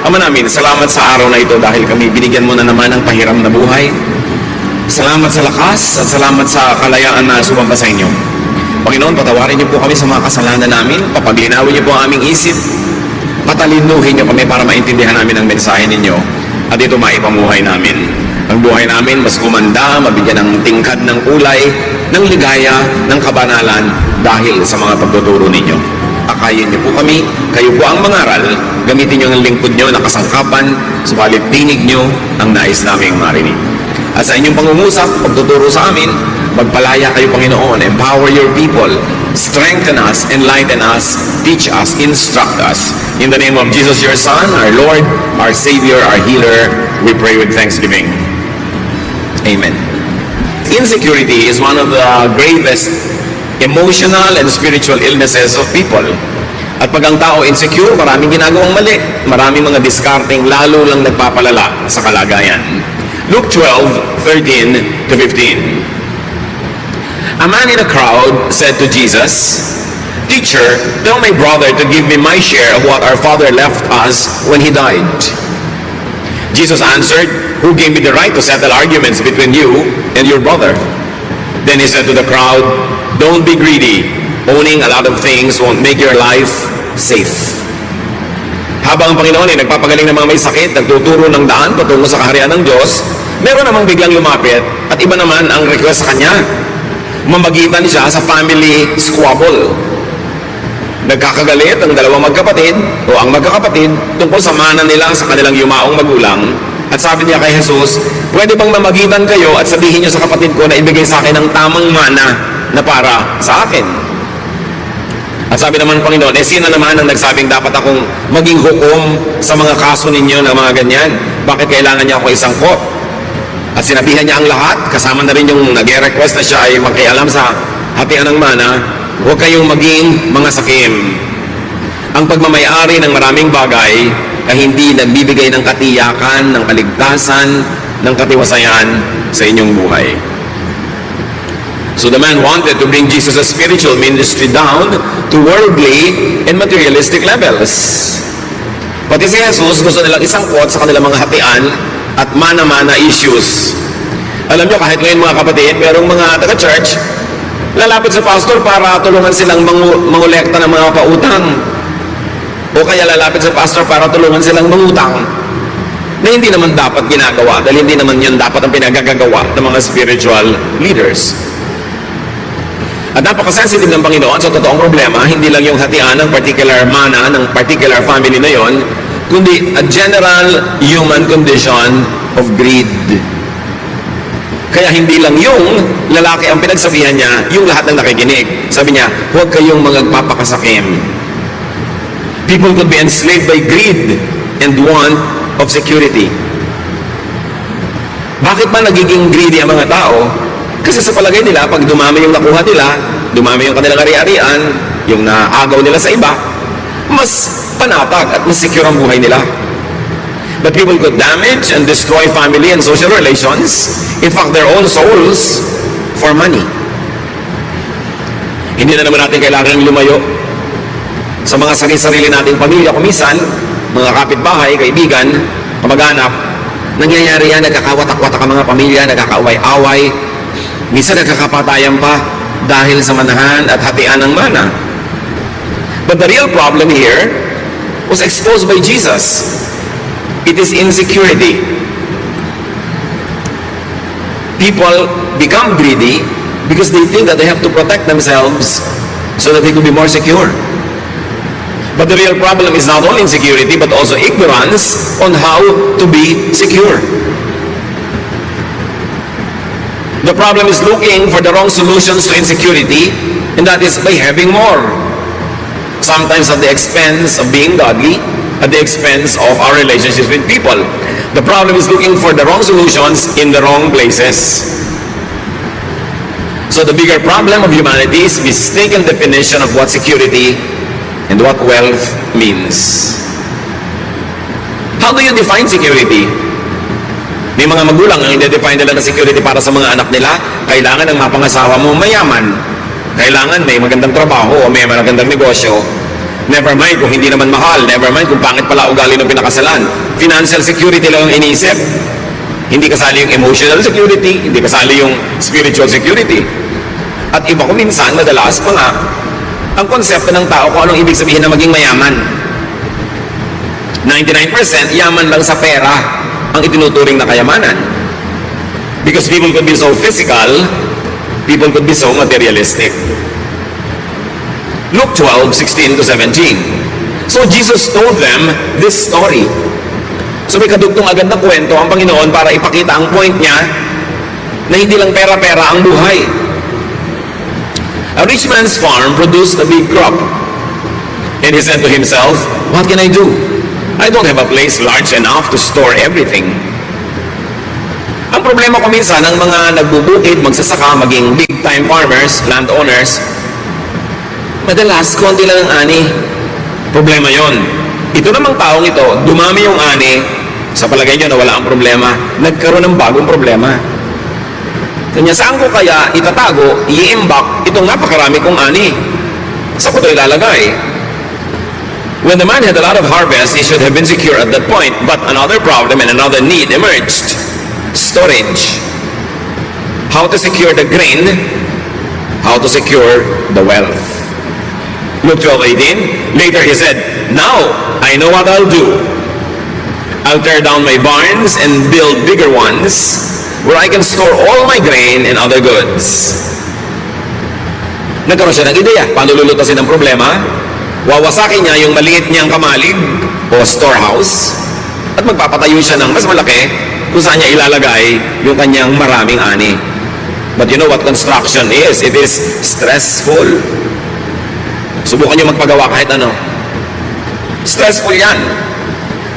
Ama namin, salamat sa araw na ito dahil kami binigyan mo na naman ng pahiram na buhay. Salamat sa lakas at salamat sa kalayaan na sumamba sa inyo. Panginoon, patawarin niyo po kami sa mga kasalanan namin, papaglinawin niyo po ang aming isip, patalinuhin niyo kami para maintindihan namin ang mensahe ninyo at ito maipamuhay namin. Ang buhay namin mas gumanda, mabigyan ng tingkad ng kulay, ng ligaya, ng kabanalan dahil sa mga pagtuturo ninyo. Akayin niyo po kami, kayo po ang mangaral, gamitin niyo ang lingkod niyo na kasangkapan, subalit tinig niyo ang nais naming marinig. At sa inyong pangungusap, pagtuturo sa amin, magpalaya kayo, Panginoon, empower your people, strengthen us, enlighten us, teach us, instruct us. In the name of Jesus, your Son, our Lord, our Savior, our Healer, we pray with thanksgiving. Amen. Insecurity is one of the gravest emotional and spiritual illnesses of people. At pag ang tao insecure, maraming ginagawang mali, maraming mga discarding lalo lang nagpapalala sa kalagayan. Luke 12:13 to 15. A man in a crowd said to Jesus, "Teacher, tell my brother to give me my share of what our father left us when he died." Jesus answered, "Who gave me the right to settle arguments between you and your brother?" Then he said to the crowd, "Don't be greedy. Owning a lot of things won't make your life safe." Habang ang Panginoon ay nagpapagaling ng mga may sakit, nagtuturo ng daan patungo sa kaharian ng Diyos, meron namang biglang lumapit at iba naman ang request sa kanya. Mamagitan siya sa family squabble. Nagkakagalit ang dalawang magkapatid o ang magkakapatid tungkol sa mana nila sa kanilang yumaong magulang. At sabi niya kay Jesus, "Pwede bang mamagitan kayo at sabihin niyo sa kapatid ko na ibigay sa akin ang tamang mana na para sa akin?" At sabi naman ng Panginoon, sino naman ang nagsabing dapat akong maging hukom sa mga kaso ninyo na mga ganyan? Bakit kailangan niya ako isangkot? At sinabihan niya ang lahat, kasama na rin yung nag-request na siya ay magkialam sa hatian ng mana, huwag kayong maging mga sakim. Ang pagmamayari ng maraming bagay ay hindi nagbibigay ng katiyakan, ng kaligtasan, ng katiwasayan sa inyong buhay. So the man wanted to bring Jesus' spiritual ministry down to worldly and materialistic levels. Pati si Jesus gusto nilang isangkot sa kanilang mga hatian at mana-mana issues. Alam nyo, kahit ngayon mga kapatid, merong mga taga-church, lalapit sa pastor para tulungan silang mangolekta ng mga pautang. O kaya lalapit sa pastor para tulungan silang mangutang na hindi naman dapat ginagawa dahil hindi naman yun dapat ang pinagagagawa ng mga spiritual leaders. At napaka-sensitive ng Panginoon sa totoong problema, hindi lang yung hatian ng particular mana, ng particular family na yon, kundi a general human condition of greed. Kaya hindi lang yung lalaki ang pinagsabihan niya, yung lahat ng nakikinig. Sabi niya, huwag kayong magpapakasakim. People could be enslaved by greed and want of security. Bakit ba nagiging greedy ang mga tao? Kasi sa palagay nila, pag dumami yung nakuha nila, dumami yung kanilang ari-arian, yung naagaw nila sa iba, mas panatag at mas secure ang buhay nila. But people could damage and destroy family and social relations, in fact, their own souls, for money. Hindi na naman natin kailangan lumayo sa mga sarili-sarili nating pamilya, kumisan, mga kapitbahay, kaibigan, kamag-anak. Nangyayari yan, nagkakawatak-watak ang mga pamilya, nagkakaaway-away, minsan nagkakapatayan pa dahil sa manahan at hatian ng mana. But the real problem here was exposed by Jesus. It is insecurity. People become greedy because they think that they have to protect themselves so that they could be more secure. But the real problem is not only insecurity but also ignorance on how to be secure. The problem is looking for the wrong solutions to insecurity, and that is by having more. Sometimes at the expense of being godly, at the expense of our relationships with people. The problem is looking for the wrong solutions in the wrong places. So the bigger problem of humanity is mistaken definition of what security and what wealth means. How do you define security? May mga magulang ang i-define nila ng security para sa mga anak nila, kailangan ang mapangasawa mo mayaman. Kailangan may magandang trabaho o may magandang negosyo Never mind kung hindi naman mahal. Never mind kung pangit pala ugali ng pinakasalan. Financial security lang ang iniisip. Hindi kasali yung emotional security, hindi kasali yung spiritual security. At iba ko minsan, madalas pa nga, ang konsepto ng tao kung anong ibig sabihin na maging mayaman. 99% yaman lang sa pera ang itinuturing na kayamanan. Because people could be so physical, people could be so materialistic. Luke 12:16-17. So Jesus told them this story. So may kadugtong agad na kwento ang Panginoon para ipakita ang point niya na hindi lang pera-pera ang buhay. A rich man's farm produced a big crop. And he said to himself, "What can I do? I don't have a place large enough to store everything." Ang problema ko minsan ng mga nagbubukid, magsasaka, maging big-time farmers, landowners, madalas, konti lang ang ani. Problema yon. Ito namang taong ito, dumami yung ani, sa palagay nyo na wala ang problema, nagkaroon ng bagong problema. Kanya, saan ko kaya itatago, i-imbak itong napakarami kong ani? Saan ko ito ilalagay? When the man had a lot of harvest, he should have been secure at that point, but another problem and another need emerged. Storage. How to secure the grain, how to secure the wealth. Luke 12:18. Later he said, "Now I know what I'll do. I'll tear down my barns and build bigger ones where I can store all my grain and other goods." Nagkaroon siya ng ideya. Paano lulutasin ang problema? Wawasakin niya yung maliit niyang kamalig o storehouse at magpapatayo siya ng mas malaki kung saan niya ilalagay yung kanyang maraming ani. But you know what construction is? It is stressful. Subukan niyo magpagawa kahit ano. Stressful yan.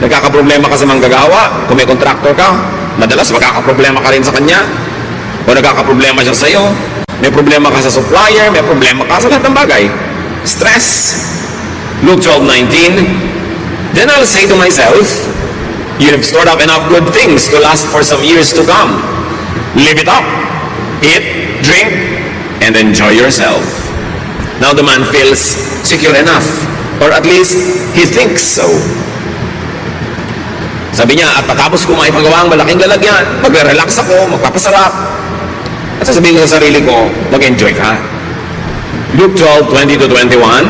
Nagkakaproblema ka sa manggagawa. Kung may contractor ka, madalas magkakaproblema ka rin sa kanya. O nagkakaproblema siya sa iyo. May problema ka sa supplier, may problema ka sa lahat ng bagay. Stress. Luke 12:19. Then I'll say to myself, you have stored up enough good things to last for some years to come. Live it up. Eat, drink, and enjoy yourself. Now the man feels secure enough. Or at least, he thinks so. Sabi niya, at patapos ko maipagawa ang malaking lalagyan, magre-relax ako, magpapasarap. At sasabihin ko sa sarili ko, mag-enjoy ka. Luke 12:20-21.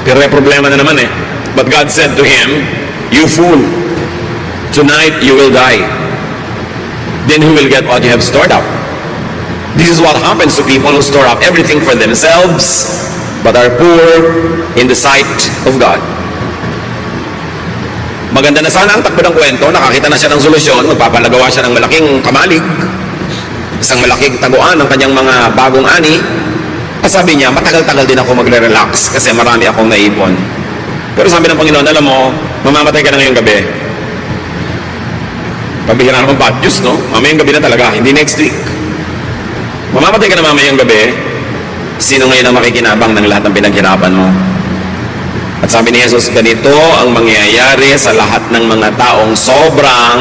Pero may problema na naman eh. But God said to him, "You fool, tonight you will die. Then who will get what you have stored up?" This is what happens to people who store up everything for themselves, but are poor in the sight of God. Maganda na sana ang takbo ng kwento, nakakita na siya ng solusyon, magpapalagawa siya ng malaking kamalig, isang malaking taguan ng kanyang mga bagong ani. At sabi niya, matagal-tagal din ako magre-relax kasi marami akong naipon. Pero sabi ng Panginoon, alam mo, mamamatay ka na ngayong gabi. Pabihira naman bad news, no? Mamayang gabi na talaga, hindi next week. Mamamatay ka na mamayang gabi. Sino ngayon ang makikinabang ng lahat ng pinaghirapan mo? At sabi ni Jesus, ganito ang mangyayari sa lahat ng mga taong sobrang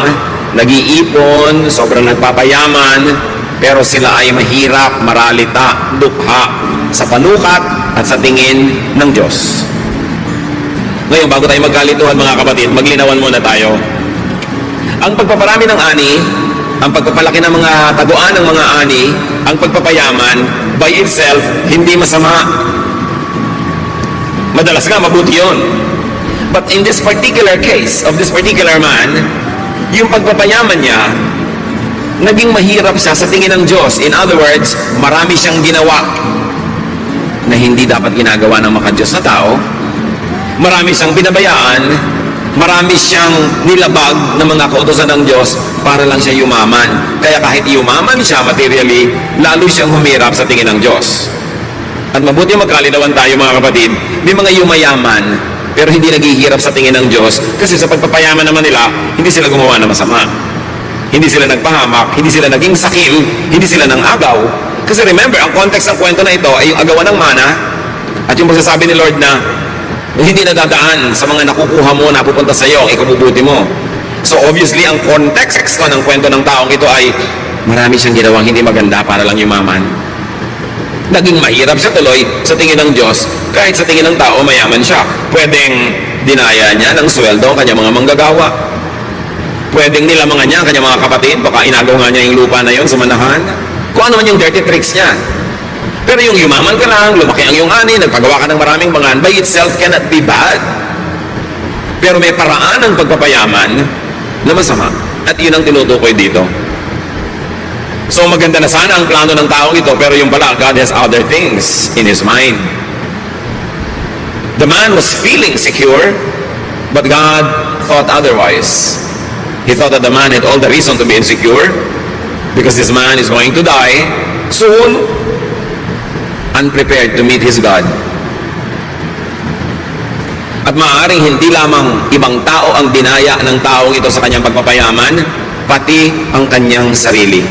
nag-iipon, sobrang nagpapayaman, pero sila ay mahirap, maralita, dukha sa panukat at sa tingin ng Diyos. Ngayon, bago tayo magkalituhan mga kapatid, maglinawan muna tayo. Ang pagpaparami ng ani, ang pagpapalaki ng mga taguan ng mga ani, ang pagpapayaman, by itself, hindi masama. Madalas nga, mabuti yun. But in this particular case, of this particular man, yung pagpapayaman niya, naging mahirap siya sa tingin ng Diyos. In other words, marami siyang ginawa na hindi dapat ginagawa ng makadiyos na tao. Marami siyang pinabayaan, marami siyang nilabag ng mga kautosan ng Diyos para lang siya yumaman. Kaya kahit yumaman siya materially, lalo siyang humirap sa tingin ng Diyos. At mabuti magkalinawan tayo mga kapatid, may mga yumayaman, pero hindi naghihirap sa tingin ng Diyos kasi sa pagpapayaman naman nila, hindi sila gumawa ng masama. Hindi sila nagpahamak, hindi sila naging sakim, hindi sila nang agaw. Kasi remember, ang context ng kwento na ito ay yung agawan ng mana at yung pagsasabi ni Lord na hindi nadadaan sa mga nakukuha mo na pupunta sa iyo ang ikabubuti mo. So obviously, ang context ng kwento ng taong ito ay marami siyang ginawang hindi maganda para lang yumaman. Naging mahirap siya tuloy sa tingin ng Diyos, kahit sa tingin ng tao mayaman siya. Pwedeng dinaya niya ng sweldo ang kanyang mga manggagawa. Pwedeng nilamangan niya ang kanyang mga kapatid, baka inagaw nga niya yung lupa na yon sa manahan. Kung ano man yung dirty tricks niya. Pero yung yumaman ka lang, lumaki ang iyong ani, nagpagawa ka ng maraming bangan, by itself cannot be bad. Pero may paraan ng pagpapayaman na masama. At yun ang tinutukoy dito. So maganda na sana ang plano ng taong ito, pero yung pala, God has other things in His mind. The man was feeling secure, but God thought otherwise. He thought that the man had all the reason to be insecure, because this man is going to die soon, unprepared to meet his God. At maaaring hindi lamang ibang tao ang dinaya ng taong ito sa kanyang pagpapayaman, pati ang kanyang sarili.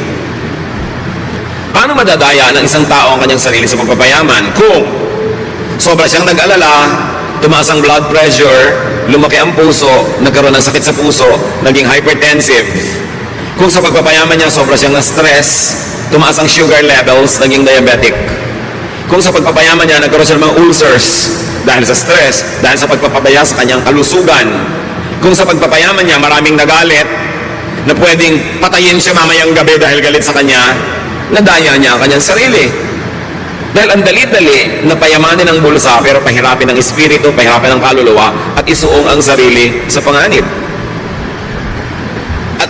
Paano madadaya ng isang tao ang kanyang sarili sa pagpapayaman? Kung sobra siyang nag-alala, tumaas ang blood pressure, lumaki ang puso, nagkaroon ng sakit sa puso, naging hypertensive. Kung sa pagpapayaman niya, sobra siyang na-stress, tumaas ang sugar levels, naging diabetic. Kung sa pagpapayaman niya, nagkaroon siya ng mga ulcers dahil sa stress, dahil sa pagpapabaya sa kanyang kalusugan. Kung sa pagpapayaman niya, maraming nagalit na pwedeng patayin siya mamayang gabi dahil galit sa kanya, nadaya niya ang kanyang sarili. Dahil ang dali-dali na payamanin ang bulsa pero pahirapin ang espiritu, pahirapin ang kaluluwa at isuong ang sarili sa panganib. At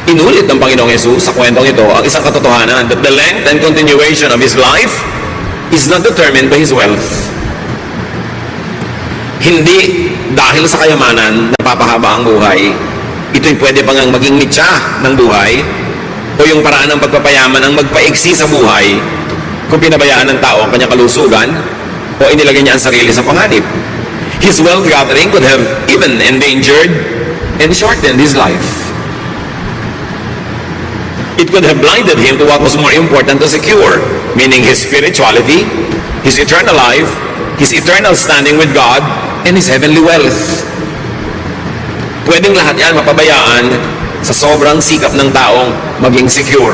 inulit ng Panginoong Yesus sa kwentong ito ang isang katotohanan that the length and continuation of his life is not determined by his wealth. Hindi dahil sa kayamanan napapahaba ang buhay. Ito'y pwede pang maging mitya ng buhay o yung paraan ng pagpapayaman ang magpaiksi sa buhay kung pinabayaan ng tao ang kanyang kalusugan o inilagay niya ang sarili sa panganib. His wealth gathering could have even endangered and shortened his life. It could have blinded him to what was more important to secure, meaning his spirituality, his eternal life, his eternal standing with God, and his heavenly wealth. Pwedeng lahat yan mapabayaan sa sobrang sikap ng taong maging secure.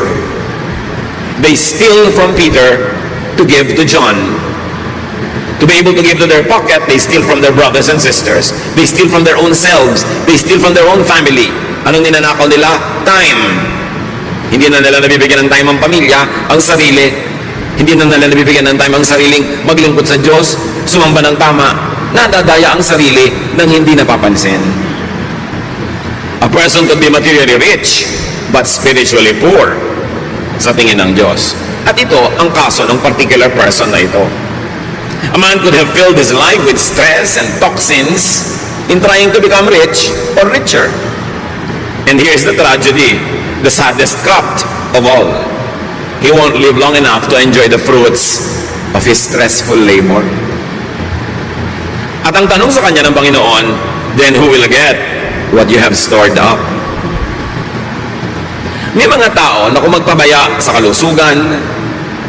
They steal from Peter to give to John. To be able to give to their pocket, they steal from their brothers and sisters. They steal from their own selves. They steal from their own family. Anong ninanakaw nila? Time. Hindi na nila nabibigyan ng time ang pamilya, ang sarili. Hindi na nila nabibigyan ng time ang sariling maglingkod sa Diyos, sumamba ng tama. Nadadaya ang sarili nang hindi napapansin. A person could be materially rich, but spiritually poor sa tingin ng Diyos. At ito ang kaso ng particular person na ito. A man could have filled his life with stress and toxins in trying to become rich or richer. And here's the tragedy, the saddest cut of all. He won't live long enough to enjoy the fruits of his stressful labor. At ang tanong sa kanya ng Panginoon, then who will get what you have stored up? May mga tao na kung magpabaya sa kalusugan,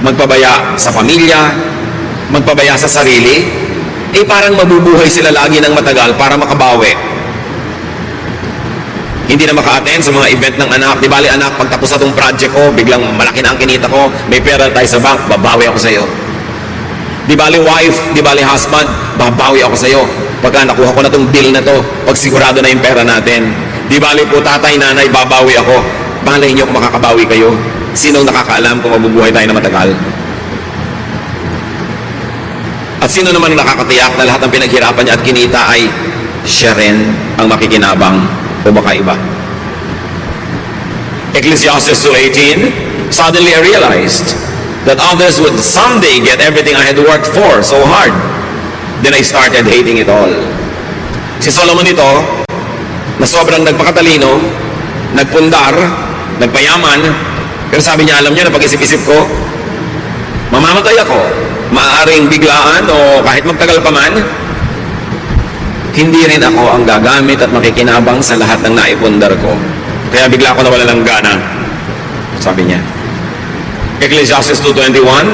magpabaya sa pamilya, magpabaya sa sarili, eh parang mabubuhay sila lagi ng matagal para makabawi. Hindi na maka-attend sa mga event ng anak. Di bali anak, pagtapos na itong project ko, biglang malaki na ang kinita ko, may pera tayo sa bank, babawi ako sa iyo. Di bali wife, di bali husband, babawi ako sa iyo. Pagka nakuha ko na itong bill na to, pag sigurado na yung pera natin. Di bali po tatay, nanay, babawi ako. Balay niyo kung makakabawi kayo. Sinong nakakaalam kung mabubuhay tayo na matagal? At sino naman nakakatiyak na lahat ng pinaghirapan niya at kinita ay siya rin ang makikinabang o baka iba? Ecclesiastes 2:18, suddenly I realized that others would someday get everything I had worked for so hard. Then I started hating it all. Si Solomon ito, na sobrang nagpakatalino, nagpundar, nagpayaman, pero sabi niya, alam niyo na pag-isip-isip ko, mamamatay ako, maaaring biglaan o kahit magtagal pa man, hindi rin ako ang gagamit at makikinabang sa lahat ng naipundar ko. Kaya bigla ako nawala ng gana, sabi niya. Ecclesiastes 2:21,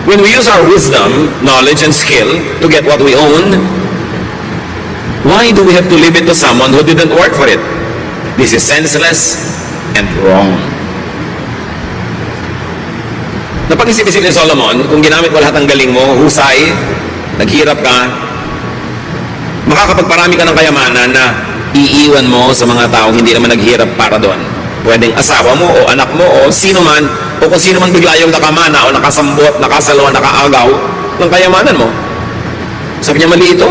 when we use our wisdom, knowledge, and skill to get what we own, why do we have to leave it to someone who didn't work for it? This is senseless and wrong. Napag-isip-isip ni Solomon, kung ginamit mo lahat ng galing mo, husay, naghirap ka, makakapagparami ka ng kayamanan na iiwan mo sa mga tao hindi naman naghirap para doon. Pwedeng asawa mo o anak mo o sino man, o kung sino man bigla yung nakamana o nakasambot, nakasalaw, nakaagaw ng kayamanan mo. Sabi niya, mali ito.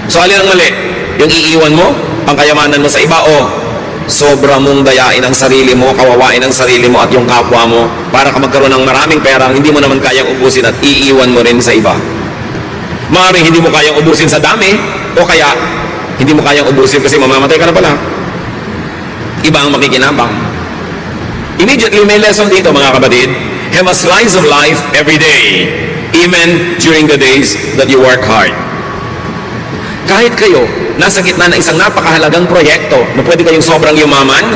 So alin ang mali? Yung iiwan mo ang kayamanan mo sa iba o sobra mong dayain ang sarili mo, kawawain ang sarili mo at yung kapwa mo para ka magkaroon ng maraming pera hindi mo naman kayang ubusin at iiwan mo rin sa iba. Maaaring hindi mo kayang ubusin sa dami o kaya hindi mo kayang ubusin kasi mamamatay ka na pala. Iba ang makikinabang. Immediately may lesson dito mga kapatid. Have a slice of life every day, even during the days that you work hard. Kahit kayo, nasa gitna ng isang napakahalagang proyekto na pwede kayong sobrang yumaman,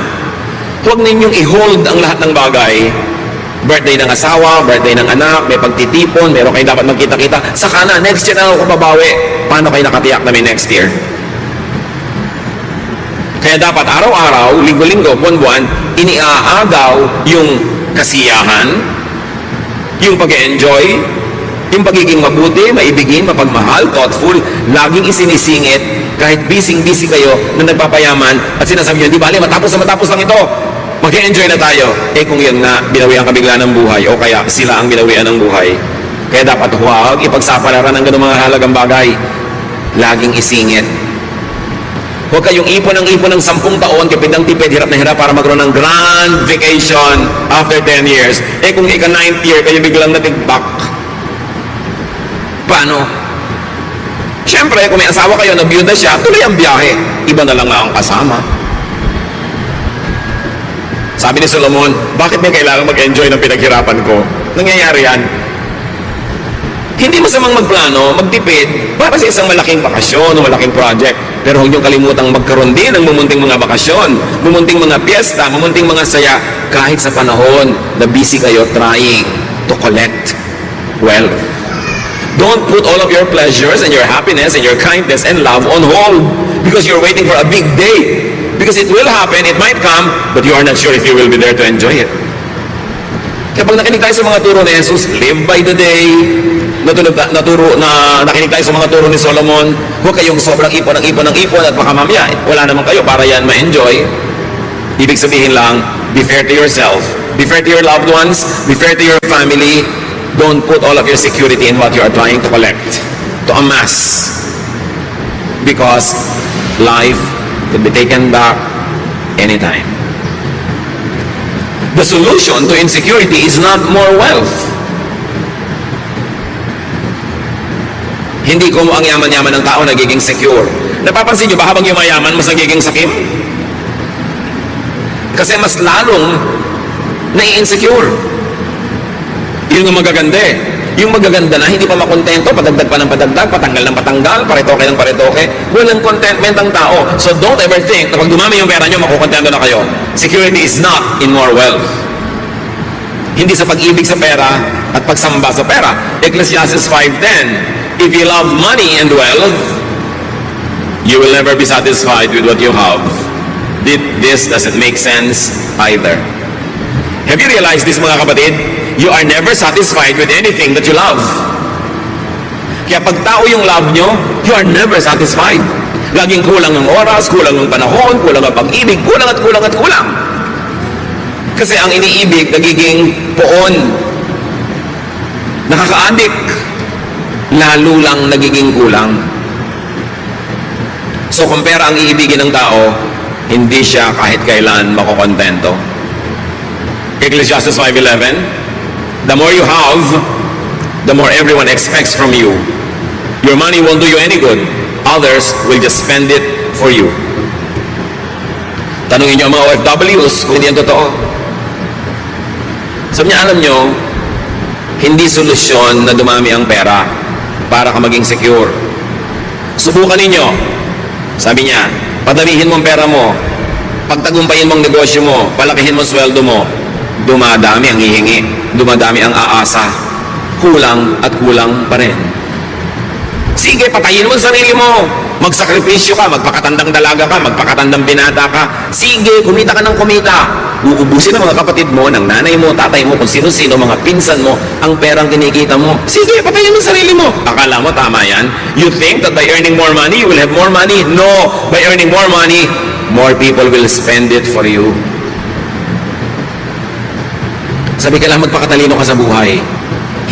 huwag ninyong i-hold ang lahat ng bagay. Birthday ng asawa, birthday ng anak, may pagtitipon, meron kayo dapat magkita-kita. Saka na, next year na ako babawi. Paano kayo nakatiyak na may next year? Kaya dapat araw-araw, linggo-linggo, buwan-buwan, iniaagaw yung kasiyahan, yung pag-enjoy, yung pagiging mabuti, maibigin, mapagmahal, thoughtful, laging isinisingit, kahit busy-busy kayo na nagpapayaman at sinasabi nyo, di bali, matapos lang ito, mag-enjoy na tayo. Eh kung yun nga, binawian ka bigla ng buhay o kaya sila ang binawian ng buhay. Kaya dapat huwag ipagsapalaran ng ganung mga halagang bagay. Laging isingit. Huwag kayong ipon ng 10 taon, tipid ng tipid, hirap na hirap para magkaroon ng grand vacation after 10 years. Eh kung ika-9th year, kayo biglang natigbak. Paano? Siyempre, kung may asawa kayo, nabiyuda siya, tuloy ang biyahe. Iba na lang nga ang kasama. Sabi ni Solomon, bakit may kailangan mag-enjoy ng pinaghirapan ko? Nangyayari yan. Hindi masamang magplano, magtipid, para sa isang malaking bakasyon o malaking project. Pero huwag niyong kalimutang magkaroon din ng mumunting mga bakasyon, mumunting mga piyesta, mumunting mga saya, kahit sa panahon na busy kayo trying to collect wealth. Don't put all of your pleasures and your happiness and your kindness and love on hold because you're waiting for a big day. Because it will happen, it might come, but you are not sure if you will be there to enjoy it. Kapag nakinig tayo sa mga turo ni Jesus, live by the day, nakinig tayo sa mga turo ni Solomon, huwag kayong sobrang ipon at baka mamaya, wala naman kayo para yan ma-enjoy. Ibig sabihin lang, be fair to yourself, be fair to your loved ones, be fair to your family. Don't put all of your security in what you are trying to collect, to amass. Because life could be taken back anytime. The solution to insecurity is not more wealth. Hindi kung ang yaman-yaman ng tao nagiging secure. Napapansin nyo ba habang yumayaman, mas nagiging sakim? Kasi mas lalong nai-insecure. Yun ang magaganda eh. Yung magaganda na hindi pa makontento, padagdag pa ng padagdag, patanggal ng patanggal, paretoke ng paretoke. Walang contentment ang tao. So don't ever think na pag dumami yung pera nyo, makukontento na kayo. Security is not in more wealth. Hindi sa pag-ibig sa pera at pagsamba sa pera. Ecclesiastes 5:10, if you love money and wealth, you will never be satisfied with what you have. This doesn't make sense either. Have you realized this mga kapatid? You are never satisfied with anything that you love. Kaya pag tao yung love nyo, you are never satisfied. Laging kulang ng oras, kulang ng panahon, kulang ang pag-ibig, kulang at kulang at kulang. Kasi ang iniibig, nagiging poon. Nakaka-addict. Lalo lang nagiging kulang. So kung pera ang iibigin ng tao, hindi siya kahit kailan makokontento. Ecclesiastes 5:11, the more you have, the more everyone expects from you. Your money won't do you any good. Others will just spend it for you. Tanungin niyo ang mga OFWs kung hindi yan totoo. Sabi niya, alam niyo, hindi solusyon na dumami ang pera para ka maging secure. Subukan ninyo. Sabi niya, padamihin mo ang pera mo, pagtagumpayin mo ang negosyo mo, palakihin mo ang sweldo mo, dumadami ang hihingi, dumadami ang aasa, kulang at kulang pa rin. Sige, patayin mo ang sarili mo, magsakripisyo ka, magpakatandang dalaga ka, magpakatandang binata ka, sige, kumita ka ng kumita, uubusin ng mga kapatid mo, ng nanay mo, tatay mo, kung sino-sino, mga pinsan mo, ang perang kinikita mo. Sige, patayin mo sarili mo. Akala mo tama yan? You think that by earning more money, you will have more money? No! By earning more money, more people will spend it for you. Sabi, kailangan magpakatalino ka sa buhay.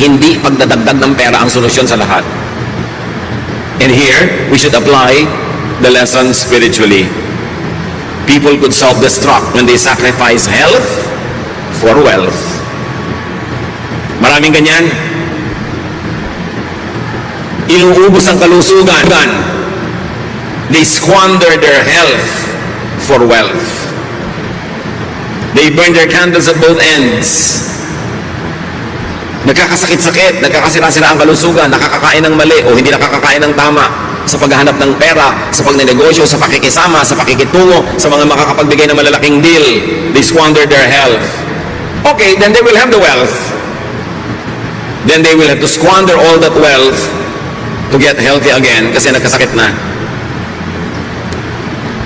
Hindi pagdadagdag ng pera ang solusyon sa lahat. And here, we should apply the lesson spiritually. People could self-destruct when they sacrifice health for wealth. Maraming ganyan. Inuubos ang kalusugan. They squander their health for wealth. They burn their candles at both ends. Nagkakasakit-sakit, nagkakasira-sira ang kalusugan, nakakakain ng mali o hindi nakakakain ng tama sa paghahanap ng pera, sa pagnenegosyo, sa pakikisama, sa pakikitungo, sa mga makakapagbigay ng malalaking deal. They squander their health. Okay, then they will have the wealth. Then they will have to squander all that wealth to get healthy again kasi nagkasakit na.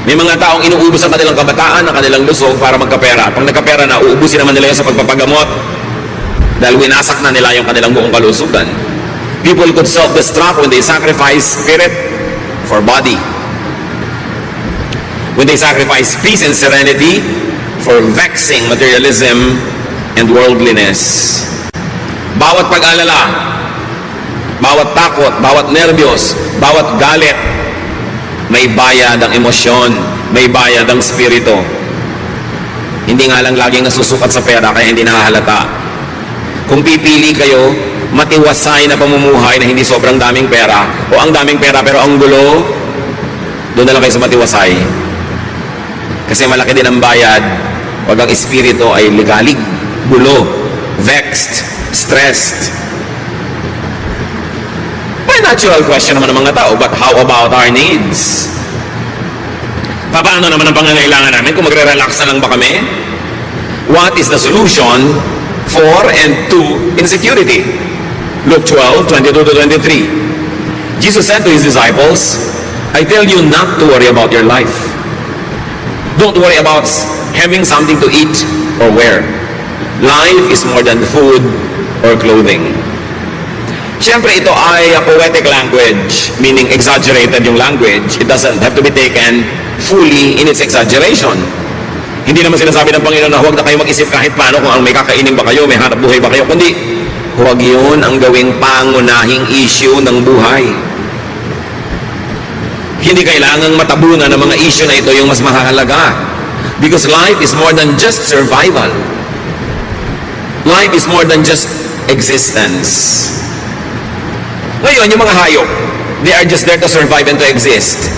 May mga taong inuubos ang kanilang kabataan, ang kanilang lusog para magkapera. Pag nagkapera na, uubusin naman nila yun sa pagpapagamot dahil winasak na nila yung kanilang buong kalusugan. People could self-destruct when they sacrifice spirit for body. When they sacrifice peace and serenity for vexing materialism and worldliness. Bawat pag-alala, bawat takot, bawat nervyos, bawat galit, may bayad ang emosyon, may bayad ang spirito. Hindi nga lang laging nasusukat sa pera kaya hindi nakahalata. Kung pipili kayo, matiwasay na pamumuhay na hindi sobrang daming pera o ang daming pera pero ang gulo, doon na lang kayo sa matiwasay. Kasi malaki din ang bayad pag ang espiritu ay ligalig, gulo, vexed, stressed. May natural question naman ng mga tao, but how about our needs? Paano naman ang pangangailangan namin kung magre-relax na lang ba kami? What is the solution for and to insecurity? Luke 12, 22 to 23. Jesus said to his disciples, I tell you not to worry about your life. Don't worry about having something to eat or wear. Life is more than food or clothing. Siyempre, ito ay a poetic language, meaning exaggerated yung language. It doesn't have to be taken fully in its exaggeration. Hindi naman sinasabi ng Panginoon na huwag na kayo mag-isip kahit paano kung ang may kakainin ba kayo, may hanap buhay ba kayo, kundi huwag yun ang gawing pangunahing issue ng buhay. Hindi kailangang matabunan ng mga issue na ito yung mas mahalaga. Because life is more than just survival. Life is more than just existence. Ngayon, yung mga hayop, they are just there to survive and to exist.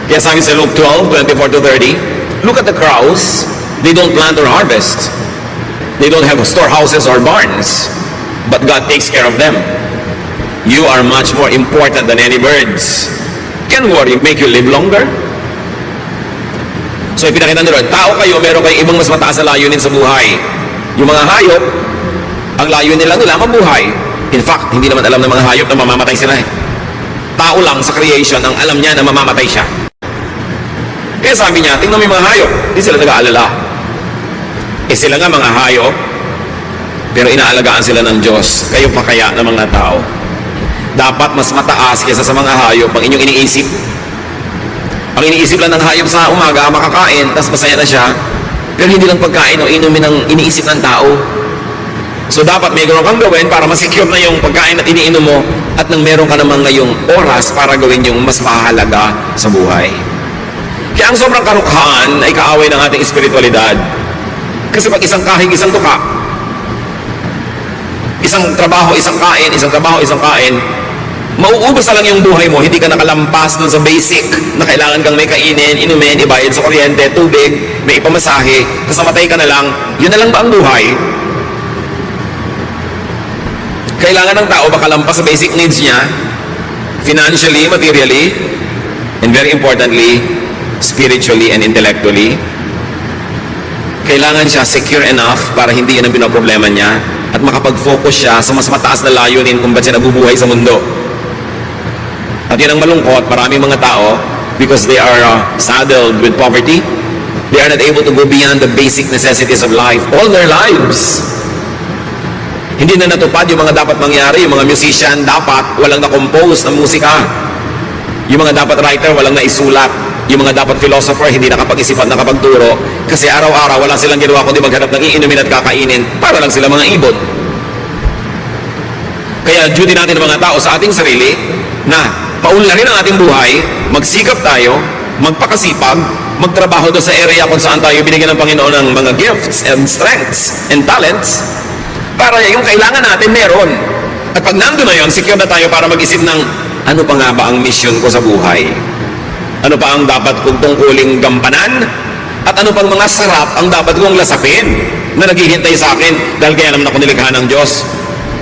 Kaya sabi sa Luke 12, 24 to 30, look at the crows. They don't plant or harvest. They don't have storehouses or barns. But God takes care of them. You are much more important than any birds. Can worry make you live longer? So ipinakita nila, tao kayo, meron kayong ibang mas mataas na layunin sa buhay. Yung mga hayop, ang layunin lang nila mabuhay. In fact, hindi naman alam ng mga hayop na mamamatay sila eh. Tao lang sa creation ang alam niya na mamamatay siya. Kaya sabi niya, tingnan mo yung mga hayop, hindi sila nag-aalala. Eh sila nga mga hayop, pero inaalagaan sila ng Diyos. Kayo pa kaya ng mga tao? Dapat mas mataas kaysa sa mga hayop ang inyong iniisip. Ang iniisip lang ng hayop sa umaga, makakain, tapos masaya na siya. Pero hindi lang pagkain o inumin ang iniisip ng tao. So dapat may gano'n kang gawin para masecure na yung pagkain at iniinom mo at nang meron ka naman ngayong oras para gawin yung mas mahalaga sa buhay. Kaya ang sobrang karukhaan ay kaaway ng ating espiritualidad. Kasi pag isang kahig, isang tuka, isang trabaho, isang kain, isang trabaho, isang kain, mauubos na lang yung buhay mo, hindi ka nakalampas dun sa basic na kailangan kang may kainin, inumin, ibayad sa kuryente, tubig, may ipamasahe, tapos namatay ka na lang, yun na lang ba ang buhay? Kailangan ng tao makalampas sa basic needs niya, financially, materially, and very importantly, spiritually and intellectually. Kailangan siya secure enough para hindi yun ang pinoproblema niya at makapag-focus siya sa mas mataas na layunin kung ba't siya nabubuhay sa mundo. At yun ang malungkot, maraming mga tao, because they are saddled with poverty, They are not able to go beyond the basic necessities of life all their lives. Hindi na natupad yung mga dapat mangyari. Yung mga musician, dapat walang na-compose ng musika. Yung mga dapat writer, walang naisulat. Yung mga dapat philosopher, hindi nakapag-isip at nakapagturo. Kasi araw-araw, wala silang ginawa kundi maghanap ng iinumin at kakainin para lang sila mga ibon. Kaya duty natin ng mga tao sa ating sarili na paunlarin ang ating buhay, magsikap tayo, magpakasipag, magtrabaho doon sa area kung saan tayo binigyan ng Panginoon ng mga gifts and strengths and talents para yung kailangan natin meron. At pag nandun na yun, secure na tayo para mag-isip ng ano pa nga ba ang mission ko sa buhay? Ano pa ang dapat kong tungkuling gampanan? At ano pang mga sarap ang dapat kong lasapin na naghihintay sa akin dahil kaya naman ako nilikha ng Diyos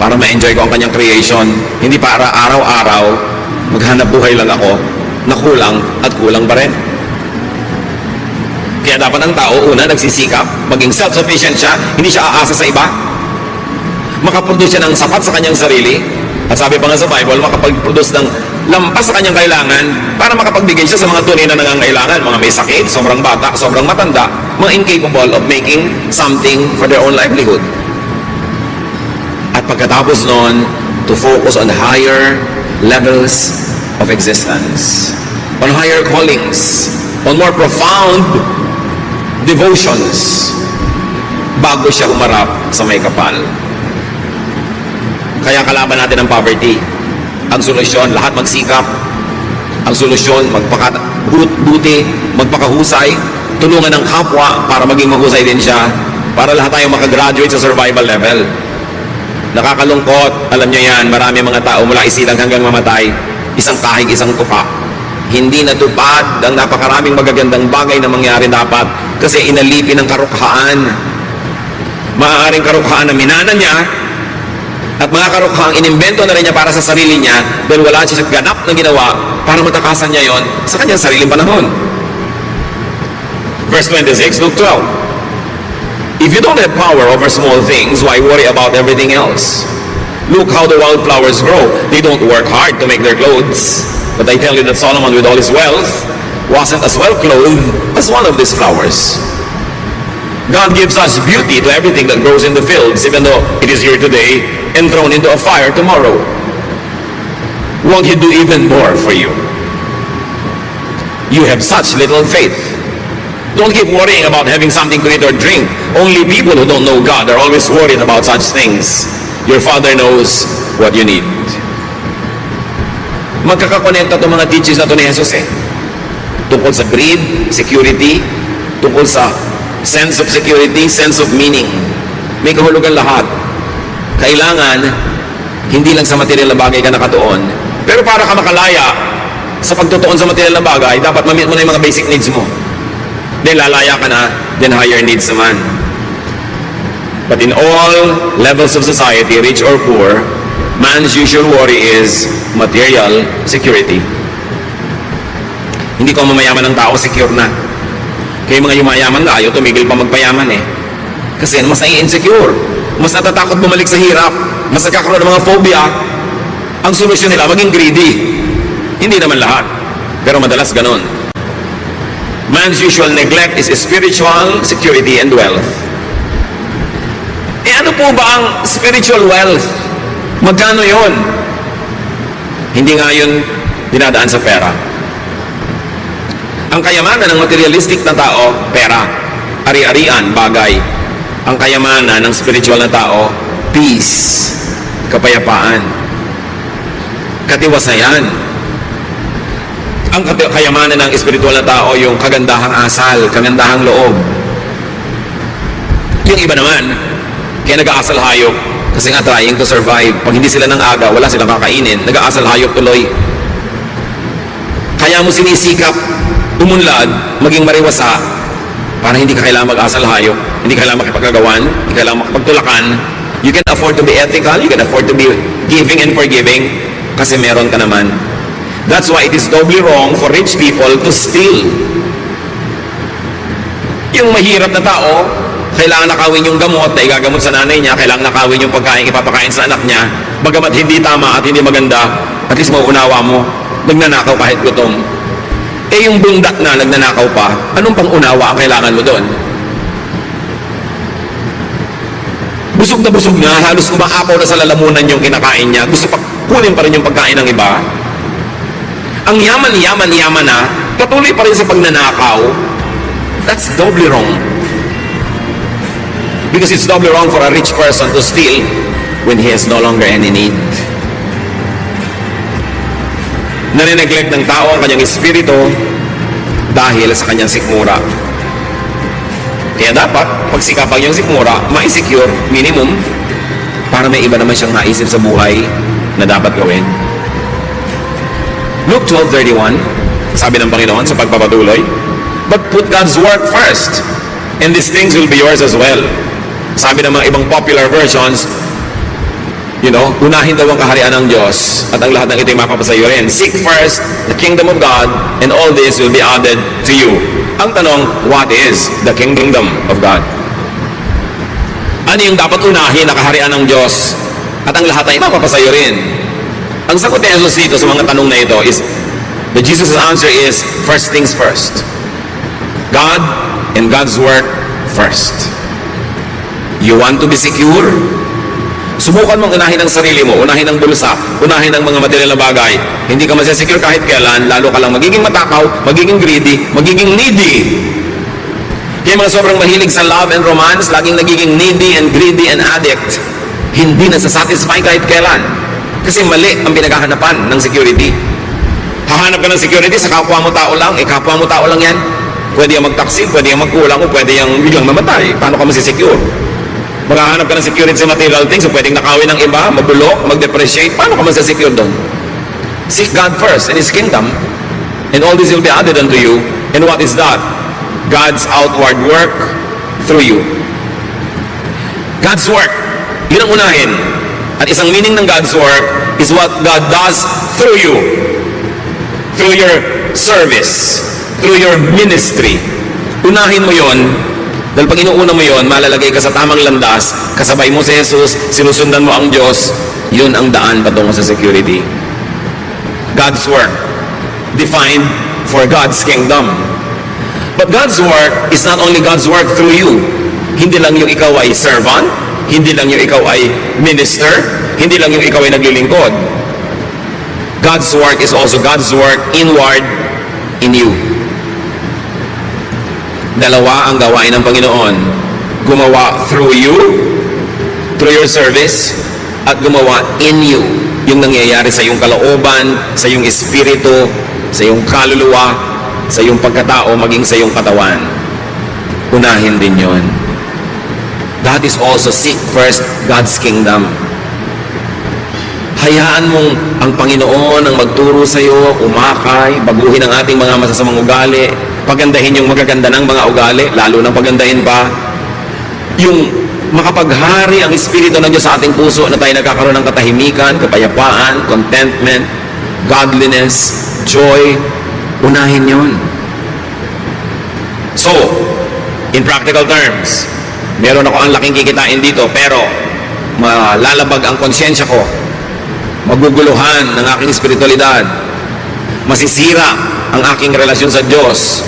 para ma-enjoy ko ang kanyang creation. Hindi para araw-araw maghanap buhay lang ako na kulang at kulang pa rin. Kaya dapat ang tao, una, nagsisikap, maging self-sufficient siya, hindi siya aasa sa iba. Makaproduce siya ng sapat sa kanyang sarili. At sabi pa nga sa Bible, makapag-produce ng lampas sa kanyang kailangan para makapagbigay siya sa mga tunay na nangangailangan. Mga may sakit, sobrang bata, sobrang matanda, mga incapable of making something for their own livelihood. At pagkatapos noon, to focus on higher levels of existence, on higher callings, on more profound devotions, bago siya humarap sa may kapal. Kaya kalaban natin ang poverty. Ang solusyon, lahat magsikap. Ang solusyon, magpakabuti, magpakahusay, tulungan ng kapwa para maging mahusay din siya, para lahat tayo makagraduate sa survival level. Nakakalungkot, alam niyo yan, marami mga tao mula isilang hanggang mamatay, isang kahig, isang tupa. Hindi natupad ang napakaraming magagandang bagay na mangyari dapat kasi inalipin ng karukhaan. Maaaring karukhaan na minana niya at mga karukhang inimbento na rin niya para sa sarili niya dahil wala siya ganap na ginawa para matakasan niya yon sa kanyang sariling panahon. Verse 26, Luke 12. If you don't have power over small things, why worry about everything else? Look how the wildflowers grow. They don't work hard to make their clothes. But I tell you that Solomon with all his wealth wasn't as well clothed as one of these flowers. God gives us beauty to everything that grows in the fields, even though it is here today and thrown into a fire tomorrow. Won't He do even more for you? You have such little faith. Don't keep worrying about having something to eat or drink. Only people who don't know God are always worried about such things. Your Father knows what you need. Magkakakonekta itong mga teachings na ito ni Jesus tungkol sa greed, security, tungkol sa sense of security, sense of meaning. May kahulugan lahat. Kailangan, hindi lang sa material na bagay ka nakatuon. Pero para ka makalaya sa pagtutuon sa material na bagay, dapat ma-meet mo na yung mga basic needs mo. Then lalaya ka na, then higher needs naman. But in all levels of society, rich or poor, man's usual worry is material security. Hindi ko mamayaman ng tao, secure na. Kaya mga yumayaman na, ayaw tumigil pa magpayaman Kasi mas nai-insecure. Mas natatakot bumalik sa hirap. Mas nagkakaroon ng mga phobia. Ang solusyon nila, maging greedy. Hindi naman lahat. Pero madalas ganon. Man's usual neglect is spiritual security and wealth. Ano po ba ang spiritual wealth? Magkano yon? Hindi nga yun dinadaan sa pera. Ang kayamanan ng materialistic na tao, pera, ari-arian, bagay. Ang kayamanan ng spiritual na tao, peace, kapayapaan, katiwasayan. Ang kayamanan ng espiritual na tao, yung kagandahang asal, kagandahang loob. Yung iba naman, kaya nag-aasal hayop, kasi nga trying to survive. Pag hindi sila ng aga, wala silang kakainin, nag-aasal hayop tuloy. Kaya mo sinisikap, umunlad, maging mariwasa, para hindi ka kailangan mag-asal hayop, hindi ka kailangan makipagkagawan, hindi ka kailangan makipagtulakan. You can afford to be ethical, you can afford to be giving and forgiving, kasi meron ka naman. That's why it is doubly wrong for rich people to steal. Yung mahirap na tao, kailangan nakawin yung gamot na igagamot sa nanay niya, kailangan nakawin yung pagkain ipapakain sa anak niya, bagamat hindi tama at hindi maganda, at least mauunawa mo, nagnanakaw kahit gutom. Eh yung bundak na nagnanakaw pa, anong pang-unawa ang kailangan mo doon? Busog na busog na, halos umaapaw na sa lalamunan yung kinakain niya. Gusto pa kunin pa rin yung pagkain ng iba. Ang yaman na, patuloy pa rin sa pagnanakaw. That's doubly wrong. Because it's doubly wrong for a rich person to steal when he has no longer any need. Nare-neglect ng tao ang kanyang espiritu dahil sa kanyang sikmura. Kaya dapat, pagsikapan yung sikmura, ma-secure, minimum, para may iba naman siyang naisip sa buhay na dapat gawin. Luke 12:31, sabi ng Panginoon sa pagpapatuloy, but put God's work first, and these things will be yours as well. Sabi ng mga ibang popular versions, unahin daw ang kaharian ng Diyos at ang lahat ng ito'y mapapasayo rin. Seek first the kingdom of God and all this will be added to you. Ang tanong, what is the kingdom of God? Ano yung dapat unahin na kaharian ng Diyos at ang lahat ay mapapasayo rin? Ang sagot ni Jesus dito sa mga tanong na ito is, Jesus' answer is, first things first. God and God's work first. You want to be secure? Subukan mong unahin ang sarili mo, unahin ang bulsa, unahin ang mga material na bagay. Hindi ka masasecure kahit kailan, lalo ka lang magiging matakaw, magiging greedy, magiging needy. Kaya mga sobrang mahilig sa love and romance, laging nagiging needy and greedy and addict. Hindi nasasatisfy kahit kailan. Kasi mali ang pinaghahanapan ng security. Hahanap ka ng security sa kapwa mo tao lang, kapwa mo tao lang yan. Pwede yung magtaksil, pwede yung magkulang, o pwede yung biglang mamatay. Paano ka masisecure? Maghahanap ka ng security sa material things, so pwedeng nakawin ng iba, mabulok, mag-depreciate. Paano ka masisecure doon? Seek God first and His kingdom, and all this will be added unto you. And what is that? God's outward work through you. God's work, yun ang unahin. At isang meaning ng God's work is what God does through you. Through your service, through your ministry. Unahin mo yon. Dahil pag inuuna mo yon, malalagay ka sa tamang landas, kasabay mo si Jesus, sinusundan mo ang Diyos, yun ang daan patungo sa security. God's work, defined for God's kingdom. But God's work is not only God's work through you. Hindi lang yung ikaw ay servant, hindi lang yung ikaw ay minister, hindi lang yung ikaw ay naglilingkod. God's work is also God's work inward in you. Dalawa ang gawain ng Panginoon. Gumawa through you, through your service, at gumawa in you. Yung nangyayari sa iyong kalooban, sa iyong espiritu, sa iyong kaluluwa, sa iyong pagkatao, maging sa iyong katawan. Unahin din yon. That is also seek first God's kingdom. Hayaan mong ang Panginoon ang magturo sa iyo, umakay, baguhin ang ating mga masasamang ugali, pagandahin yung magaganda ng mga ugali, lalo nang pagandahin pa yung makapaghari ang Espiritu ng Diyos sa ating puso na tayo nagkakaroon ng katahimikan, kapayapaan, contentment, godliness, joy. Unahin yon. So, in practical terms, meron ako ang laking kikitain dito, pero malalabag ang konsyensya ko, maguguluhan ng aking espiritualidad, masisira ang aking relasyon sa Diyos,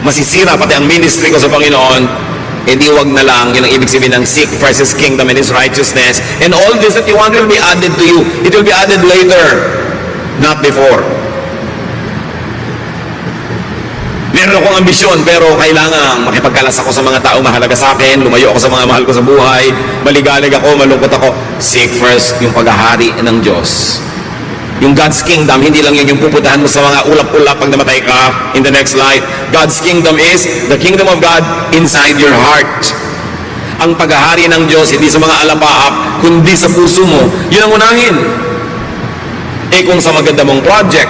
masisira pati ang ministry ko sa Panginoon, edi wag na lang. Yun ang ibig sabihin ng seek first His kingdom and His righteousness, and all this that you want will be added to you. It will be added later, not before. Meron akong ambisyon, pero kailangan makipagkalas ako sa mga taong mahalaga sa akin, lumayo ako sa mga mahal ko sa buhay, maligalig ako, malungkot ako. Seek first yung paghahari ng Diyos. Yung God's kingdom, hindi lang yun yung pupuntahan mo sa mga ulap-ulap pag namatay ka in the next life. God's kingdom is the kingdom of God inside your heart. Ang paghahari ng Diyos, hindi sa mga alapaap, kundi sa puso mo. Yun ang unahin. Kung sa maganda mong project,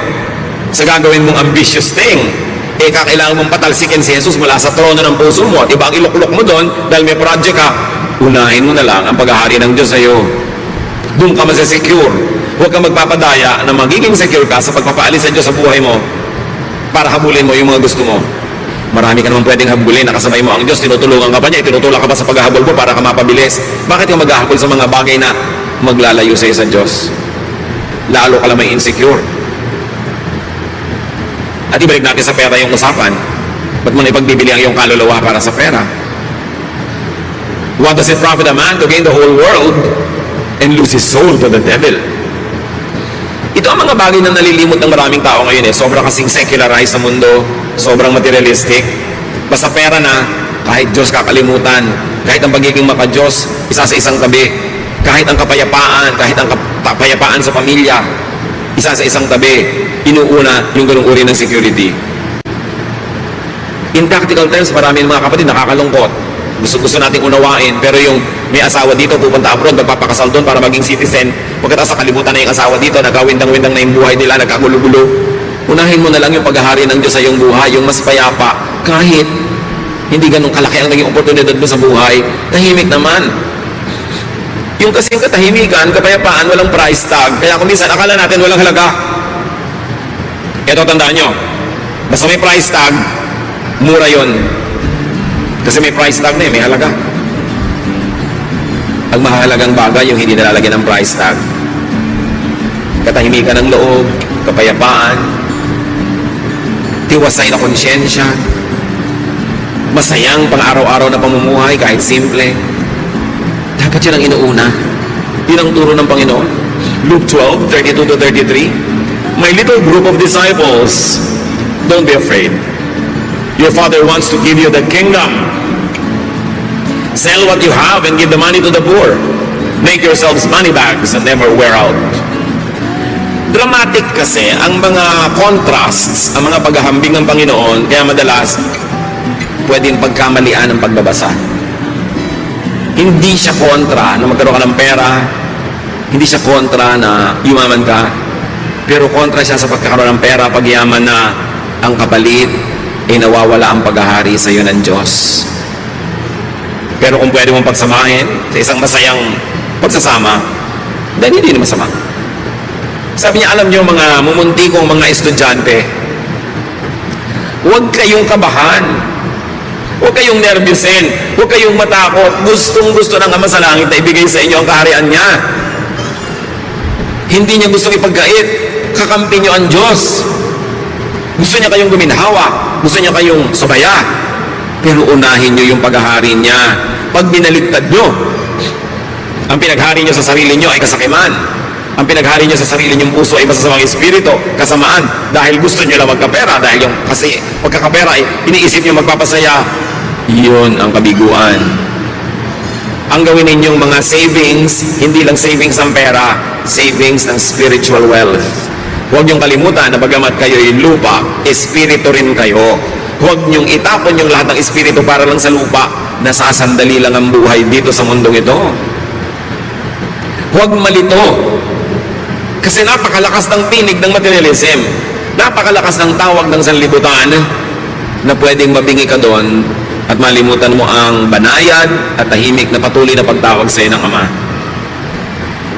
sa gagawin mong ambitious thing, kakailangan mong patalsikin si Jesus mula sa trono ng puso mo at iba ang iluklok mo doon dahil may project ka, unahin mo na lang ang paghahari ng Diyos sa iyo. Doon ka masasecure. Huwag kang magpapadaya na magiging secure ka sa pagpapaalis sa Diyos sa buhay mo para habulin mo yung mga gusto mo. Marami ka naman pwedeng habulin, nakasabay mo ang Diyos, tinutulungan ka pa niya, tinutulak ka pa sa paghahabol mo para ka mapabilis. Bakit ka maghahabol sa mga bagay na maglalayo sa iyo sa Diyos? Lalo ka lang may insecure. At ibalik natin sa pera yung usapan. Ba't mo na ipagbibili ang iyong kaluluwa para sa pera? What does it profit a man to gain the whole world and lose his soul to the devil? Ito ang mga bagay na nalilimot ng maraming tao ngayon eh. Sobrang kasing secularized sa mundo, sobrang materialistic. Basta pera na, kahit Diyos kakalimutan, kahit ang pagiging maka-Diyos, isa sa isang tabi, kahit ang kapayapaan, kahit ang kapayapaan sa pamilya, isa sa isang tabi, inuuna yung ganung uri ng security. In practical terms, maraming mga kapatid nakakalungkot. Gusto nating unawain, pero yung may asawa dito, pupunta abroad, magpapakasal doon para maging citizen, pagkatapos sa kalimutan na yung asawa dito, nagkawindang-windang na yung buhay nila, nagkagulo-gulo. Unahin mo na lang yung paghahari ng Diyos sa iyong buhay, yung mas payapa, kahit hindi ganun kalaki ang naging oportunidad mo sa buhay, tahimik naman. Yung kasing katahimikan, kapayapaan, walang price tag, kaya kung minsan akala natin walang halaga. Ito, tandaan nyo, basta may price tag, mura yon. Kasi may price tag na may halaga. Ang mahalagang bagay yung hindi nalalagyan ng price tag. Katahimikan ng loob, kapayapaan, tiwasay na konsyensya, masayang pang-araw-araw na pamumuhay kahit simple. Dapat yun ang inuuna. Yun ang turo ng Panginoon. Luke 12, 32 to 33. My little group of disciples, don't be afraid. Your Father wants to give you the kingdom. Sell what you have and give the money to the poor. Make yourselves money bags and never wear out. Dramatic kasi ang mga contrasts, ang mga paghahambing ng Panginoon, kaya madalas pwedeng pagkamalian ang pagbabasa. Hindi siya kontra na magkaroon ka ng pera, hindi siya kontra na yumaman ka, pero kontra siya sa pagkakaroon ng pera, pagyaman na ang kapalit ay nawawala ang paghahari sa iyo ng Diyos. Pero kung pwede mong pagsamahin sa isang masayang pagsasama, dahil hindi na masama. Sabi niya, alam niyo mga mumunti kong mga estudyante, huwag kayong kabahan, huwag kayong nervyusin, huwag kayong matakot. Gustong-gusto ng Ama sa Langit na ibigay sa inyo ang kaharian niya. Hindi niya gustong ipagkait, kakampi niyo ang Diyos. Gusto niya kayong guminhawa, gusto niya kayong sabaya, pero unahin niyo yung paghahari niya. Pag binaligtad niyo, ang pinaghari niyo sa sarili niyo ay kasakiman. Ang pinaghari niyo sa sarili niyong puso ay masasamang espiritu, kasamaan, dahil gusto niyo lang magkapera, dahil yung kasi pagkakapera ay iniisip niyo magpapasaya. Yun ang kabiguan. Ang gawin ninyong mga savings, hindi lang savings ng pera, savings ng spiritual wealth. Huwag niyong kalimutan na bagamat kayo ay lupa, espiritu rin kayo. Huwag niyong itapon yung lahat ng espiritu para lang sa lupa. Nasasandali lang ang buhay dito sa mundong ito. Huwag malito. Kasi napakalakas ng tinig ng materialism. Napakalakas ng tawag ng sanlibutan na pwedeng mabingi ka doon at malimutan mo ang banayad at tahimik na patuloy na pagtawag sa iyo ng Ama.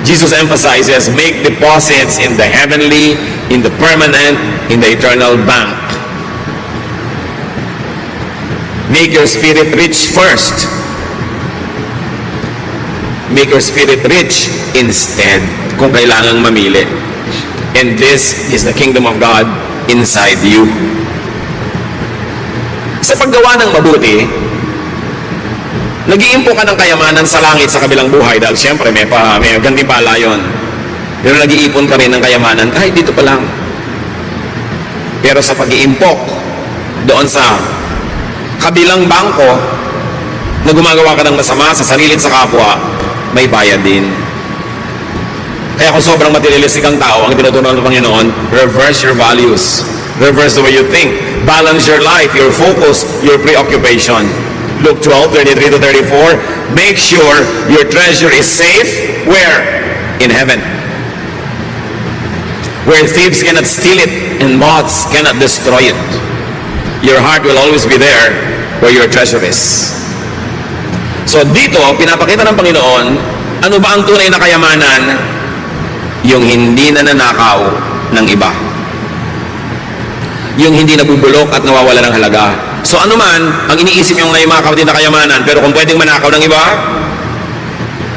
Jesus emphasizes, make deposits in the heavenly, in the permanent, in the eternal bank. Make your spirit rich first. Make your spirit rich instead, kung kailangang mamili. And this is the kingdom of God inside you. Sa paggawa ng mabuti, nag-iimpo ka ng kayamanan sa langit sa kabilang buhay dahil siyempre may gantimpala yun. Pero nag-iipon ka rin ng kayamanan kahit dito pa lang. Pero sa pag-iimpok doon sa kabilang bangko na gumagawa ka ng masama sa sarili at sa kapwa, may bayad din. Kaya kung sobrang materialistic ang tao, ang tinutunan ng Panginoon, reverse your values. Reverse the way you think. Balance your life, your focus, your preoccupation. Luke 12, 33 to 34, make sure your treasure is safe. Where? In heaven. Where thieves cannot steal it and moths cannot destroy it. Your heart will always be there where your treasure is. So dito, pinapakita ng Panginoon, ano ba ang tunay na kayamanan? Yung hindi nananakaw ng iba. Yung hindi nabubulok at nawawala ng halaga. So ano man, ang iniisip yung ngayon mga kapatid na kayamanan, pero kung pwedeng manakaw ng iba,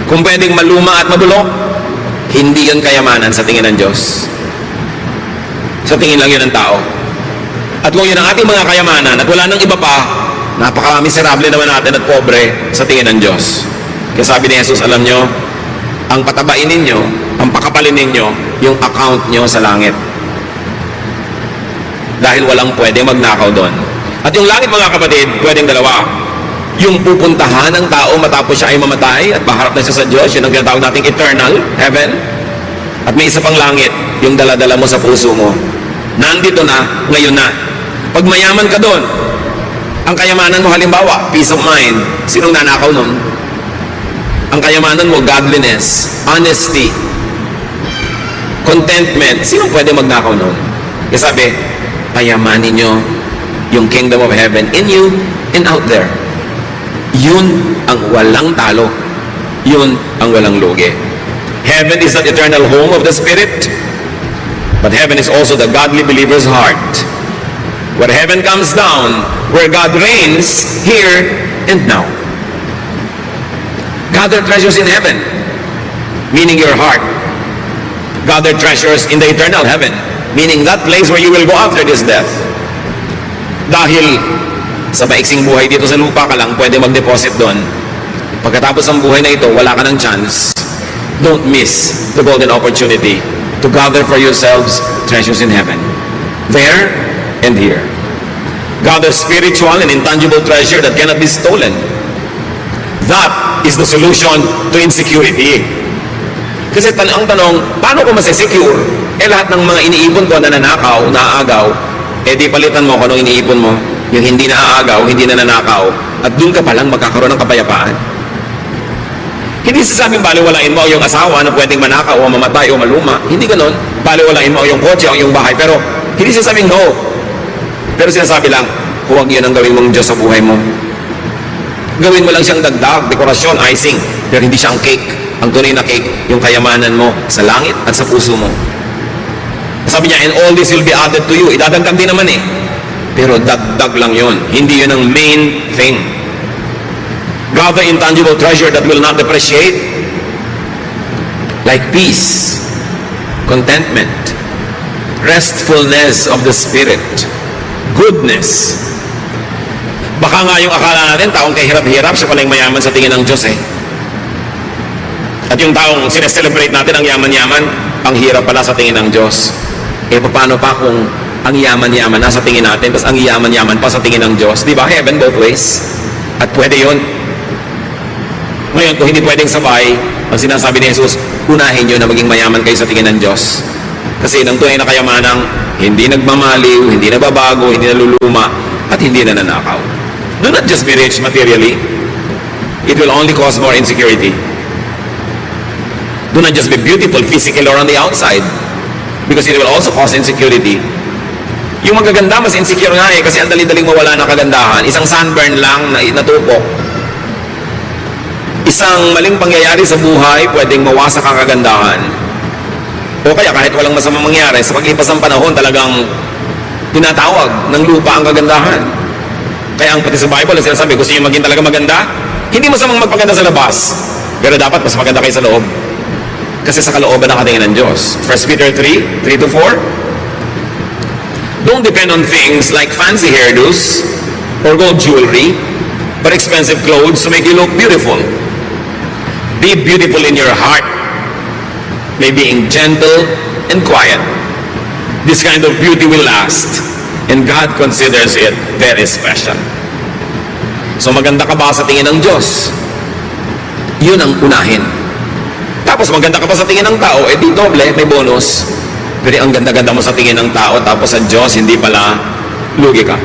kung pwedeng maluma at mabulok, hindi yun kayamanan sa tingin ng Diyos. Sa tingin lang yun ng tao. At kung yun ang ating mga kayamanan at wala nang iba pa, napaka-miserable naman natin at pobre sa tingin ng Diyos. Kaya sabi ni Jesus, alam nyo, ang patabain ninyo, ang pakapalin ninyo, yung account nyo sa langit. Dahil walang pwede magnakaw doon. At yung langit, mga kapatid, pwedeng dalawa. Yung pupuntahan ng tao matapos siya ay mamatay at maharap na siya sa Diyos, yun ang tinatawag nating eternal heaven. At may isa pang langit, yung daladala mo sa puso mo. Nandito na, ngayon na. Pag mayaman ka doon, ang kayamanan mo halimbawa, peace of mind. Sinong nanakaw nun? Ang kayamanan mo, godliness, honesty, contentment. Sinong pwede magnakaw nun? Kasi sabi, payamanin nyo yung kingdom of heaven in you and out there. Yun ang walang talo. Yun ang walang lugi. Heaven is the eternal home of the Spirit, but heaven is also the godly believer's heart. Where heaven comes down, where God reigns here and now. Gather treasures in heaven, meaning your heart. Gather treasures in the eternal heaven, meaning that place where you will go after this death. Dahil sa maiksing buhay dito sa lupa ka lang pwede mag-deposit doon. Pagkatapos ng buhay na ito, wala ka ng chance. Don't miss the golden opportunity to gather for yourselves treasures in heaven. There and here. Gather spiritual and intangible treasure that cannot be stolen. That is the solution to insecurity. Kasi ang tanong, paano ko masisecure? Lahat ng mga iniipon ko na nanakaw, naaagaw, di palitan mo kung anong iniipon mo. Yung hindi naaagaw, hindi na nanakaw, at doon ka palang magkakaroon ng kapayapaan. Hindi sasabing baliwalain mo yung asawa na pwedeng manakaw o mamatay o maluma. Hindi ganun. Baliwalain mo yung kotse o yung bahay. Pero hindi sasabing no. Pero sinasabi lang, huwag yun ang gawin mong Diyos sa buhay mo. Gawin mo lang siyang dagdag, dekorasyon, icing. Pero hindi siyang cake. Ang tunay na cake, yung kayamanan mo sa langit at sa puso mo. Sabi niya, and all this will be added to you. Idadagdag din naman eh. Pero dagdag lang yun. Hindi yun ang main thing. Gather intangible treasure that will not depreciate. Like peace, contentment, restfulness of the spirit, goodness. Baka nga yung akala natin, taong kahirap-hirap, siya pala yung mayaman sa tingin ng Diyos eh. At yung taong sineselebrate natin ang yaman-yaman, ang hirap pala sa tingin ng Diyos. Paano pa kung ang yaman-yaman nasa tingin natin, tapos ang yaman-yaman pa sa tingin ng Diyos? Di ba? Heaven both ways. At pwede yun. Ngayon, kung hindi pwedeng sabay, ang sinasabi ni Jesus, unahin nyo na maging mayaman kayo sa tingin ng Diyos. Kasi ng tunay na kayamanang hindi nagmamaliw, hindi nababago, hindi naluluma, at hindi na nanakaw. Do not just be rich materially. It will only cause more insecurity. Do not just be beautiful physically or on the outside, because it will also cause insecurity. Yung magaganda, mas insecure nga eh, kasi ang dali-daling mawala ng kagandahan. Isang sunburn lang na natupok. Isang maling pangyayari sa buhay, pwedeng mawasak ang kagandahan. O kaya kahit walang masamang mangyari, sa paglipas ng panahon, talagang tinatawag ng lupa ang kagandahan. Kaya ang pati sa Bible, sinasabi, gusto nyo maging talaga maganda? Hindi masamang magpaganda sa labas, pero dapat mas maganda kayo sa loob. Kasi sa kalooban nakatingin ng Diyos. 1 Peter 3, 3-4. Don't depend on things like fancy hairdos or gold jewelry, but expensive clothes to make you look beautiful. Be beautiful in your heart, by being gentle and quiet. This kind of beauty will last, and God considers it very special. So maganda ka ba sa tingin ng Diyos? Yun ang unahin. Tapos maganda ka pa sa tingin ng tao, di doble, may bonus. Pero ang ganda-ganda mo sa tingin ng tao, tapos sa Diyos, hindi pala, lugi ka.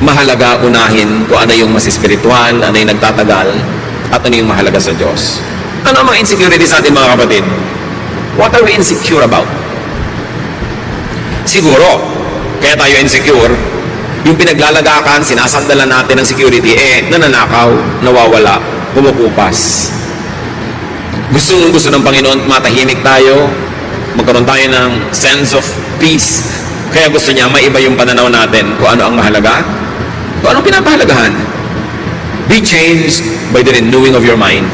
Mahalaga unahin kung ano yung mas espiritual, ano yung nagtatagal, at ano yung mahalaga sa Diyos. Ano ang mga insecurities natin, mga kapatid? What are we insecure about? Siguro, kaya tayo insecure, yung pinaglalagakan, sinasandalan natin ng security, nananakaw, nawawala, kumukupas. Gusto ng Panginoon, matahimik tayo, magkaroon tayo ng sense of peace. Kaya gusto niya maiba yung pananaw natin kung ano ang mahalaga, kung anong pinapahalagahan. Be changed by the renewing of your mind,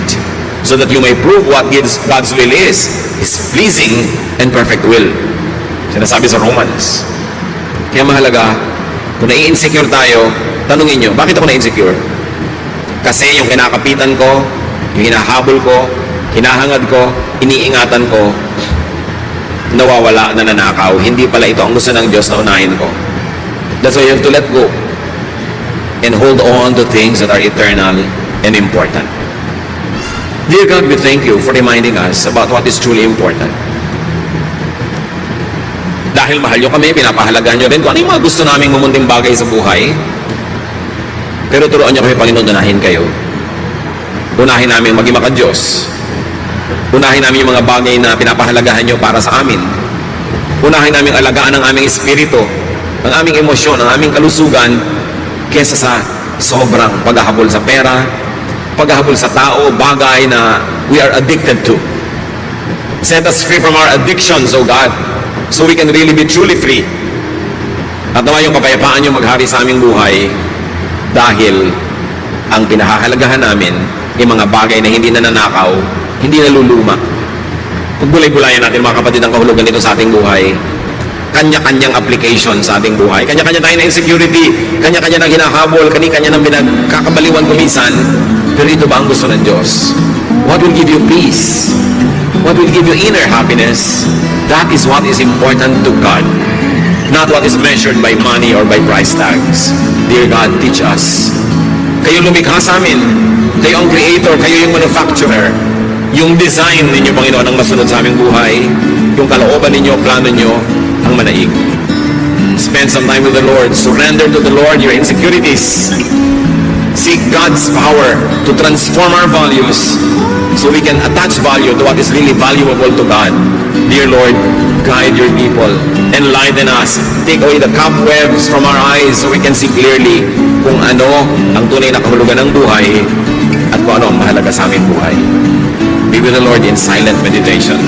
so that you may prove what God's will is, His pleasing and perfect will. Sinasabi sa Romans. Kaya mahalaga, kung nai-insecure tayo, tanungin nyo, bakit ako na-insecure? Kasi yung kinakapitan ko, yung hinahabol ko, hinahangad ko, iniingatan ko, nawawala, nananakaw. Hindi pala ito ang gusto ng Diyos na unahin ko. That's why you have to let go and hold on to things that are eternal and important. Dear God, we thank you for reminding us about what is truly important. Dahil mahal nyo kami, pinapahalagaan nyo rin kung ano yung mga gusto naming mumunting bagay sa buhay. Pero turuan nyo kami, Panginoon, unahin kayo. Unahin namin maging maka-Diyos. Unahin namin yung mga bagay na pinapahalagahan nyo para sa amin. Unahin namin alagaan ang aming espiritu, ang aming emosyon, ang aming kalusugan, kesa sa sobrang paghahabol sa pera, paghahabol sa tao, bagay na we are addicted to. Set us free from our addictions, O God, so we can really be truly free. At naman yung kapayapaan nyo maghari sa aming buhay dahil ang pinahahalagahan namin yung mga bagay na hindi nananakaw, hindi naluluma. Pagbulay-bulayan natin mga kapatid ang kahulugan nito sa ating buhay. Kanya-kanyang application sa ating buhay. Kanya-kanya tayo na insecurity, kanya-kanya ng hinahabol, kanya-kanya ng pinagkakabaliwan kumisan. Pero ito ba ang gusto ng Diyos? What will give you peace? What will give you inner happiness? That is what is important to God. Not what is measured by money or by price tags. Dear God, teach us. Kayo lumikha sa amin. Kayo ang creator, kayo yung manufacturer. Yung design ninyo, Panginoon, ang masunod sa aming buhay. Yung kalooban ninyo, plano nyo, ang manaig. Spend some time with the Lord. Surrender to the Lord your insecurities. Seek God's power to transform our values so we can attach value to what is really valuable to God. Dear Lord, guide your people. Enlighten us. Take away the cobwebs from our eyes so we can see clearly kung ano ang tunay na kahulugan ng buhay at kung ano ang mahalaga sa aming buhay. Be with the Lord in silent meditation.